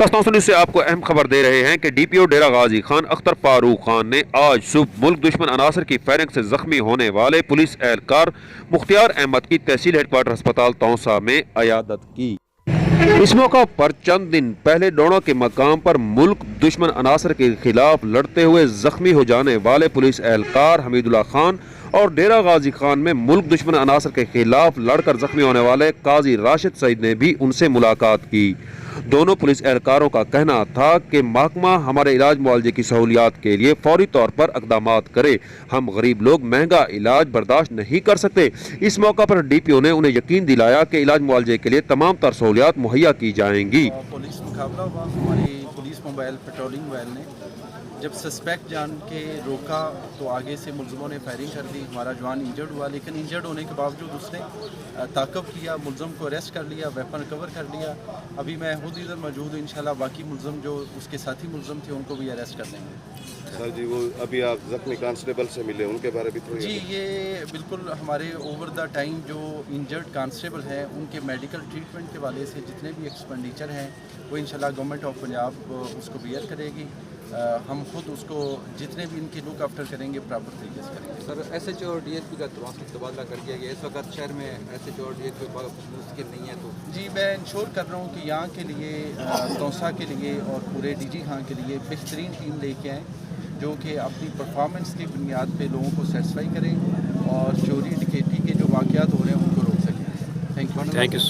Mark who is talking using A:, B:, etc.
A: पाकिस्तान से आपको अहम खबर दे रहे हैं कि डीपीओ डेरा गाजी खान अख्तर फारूक खान ने आज सुबह मुल्क दुश्मन अनासर की फायरिंग से जख्मी होने वाले पुलिस एहलकार मुख्तियार अहमद की तहसील हेडक्वार्टर अस्पताल तौसा में अयादत की। इस मौका पर चंद दिन पहले डोडा के मकाम पर मुल्क दुश्मन अनासर के खिलाफ लड़ते हुए जख्मी हो जाने वाले पुलिस एहलकार हमीदुल्ला खान और डेरा गाजी खान में मुल्क दुश्मन अनासर के खिलाफ लड़कर जख्मी होने वाले काजी राशिद सईद ने भी उनसे मुलाकात की। दोनों पुलिस एहलकारों का कहना था कि महकमा हमारे इलाज मुआवजे की सहूलियात के लिए फौरी तौर पर इक़दामात करे। हम गरीब लोग महंगा इलाज बर्दाश्त नहीं कर सकते। इस मौका पर डीपीओ ने उन्हें यकीन दिलाया कि इलाज मुआवजे के लिए तमाम तर सहूलियात मुहैया की जाएंगी।
B: पुलिस मुकाबला हुआ, हमारी पुलिस मोबाइल पेट्रोलिंग मोबाइल ने जब सस्पेक्ट जान के रोका तो आगे से मुलजमों ने फायरिंग कर दी। हमारा जवान इंजर्ड हुआ, लेकिन इंजर्ड होने के बावजूद उसने ताक़ब किया, मुलजम को अरेस्ट कर लिया, वेपन रिकवर कर लिया। अभी मैं खुद इधर मौजूद हूँ, इंशाल्लाह बाकी मुलजम जो उसके साथी मुलजम थे उनको भी अरेस्ट कर देंगे।
C: सर जी, वो अभी आप जख्मी कांस्टेबल से मिले, उनके बारे में थोड़ी
B: जी, ये बिल्कुल हमारे ओवर द टाइम जो इंजर्ड कांस्टेबल हैं उनके मेडिकल ट्रीटमेंट के वाले से जितने भी एक्सपेंडिचर हैं वो इंशाल्लाह गवर्नमेंट ऑफ पंजाब उसको बियर करेगी। हम खुद उसको जितने भी इनके लुक आफ्टर करेंगे प्रॉपर तरीके से करेंगे।
D: सर, एसएचओ और डीएसपी का तबादला कर दिया गया, इस वक्त शहर में एसएचओ और डीएसपी मुश्किल नहीं है तो
B: जी, मैं इंश्योर कर रहा हूँ कि यहाँ के लिए तौसा के लिए और पूरे डीजी खां के लिए बेहतरीन टीम लेके आएँ जो कि अपनी परफॉर्मेंस की बुनियाद पे लोगों को सेटिस्फाई करें और चोरी डकैती के जो वाक़यात हो रहे हैं उनको रोक सकें। Thank you.